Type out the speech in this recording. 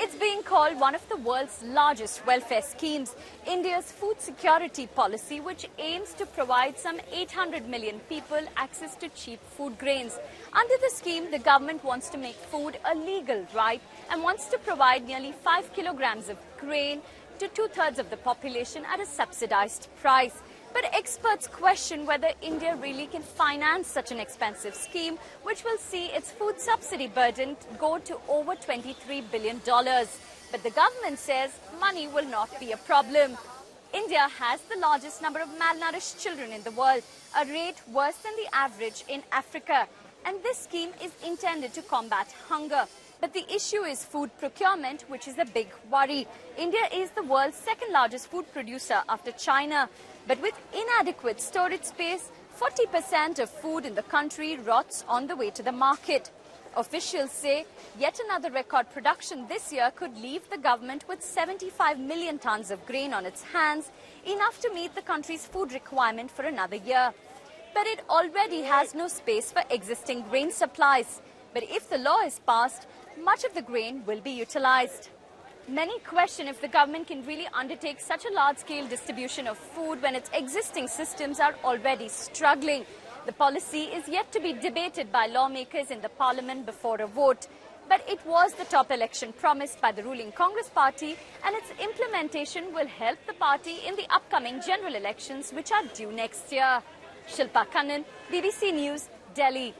It's being called one of the world's largest welfare schemes, India's food security policy, which aims to provide some 800 million people access to cheap food grains. Under the scheme, the government wants to make food a legal right and wants to provide nearly 5 kilograms of grain to two-thirds of the population at a subsidized price. But experts question whether India really can finance such an expensive scheme, which will see its food subsidy burden go to over $23 billion. But the government says money will not be a problem. India has the largest number of malnourished children in the world, a rate worse than the average in Africa. And this scheme is intended to combat hunger. But the issue is food procurement, which is a big worry. India is the world's second largest food producer after China. But with inadequate storage space, 40% of food in the country rots on the way to the market. Officials say yet another record production this year could leave the government with 75 million tons of grain on its hands, enough to meet the country's food requirement for another year. But it already has no space for existing grain supplies. But if the law is passed, much of the grain will be utilized. Many question if the government can really undertake such a large-scale distribution of food when its existing systems are already struggling. The policy is yet to be debated by lawmakers in the parliament before a vote. But it was the top election promised by the ruling Congress party, and its implementation will help the party in the upcoming general elections, which are due next year. Shilpa Kannan, BBC News, Delhi.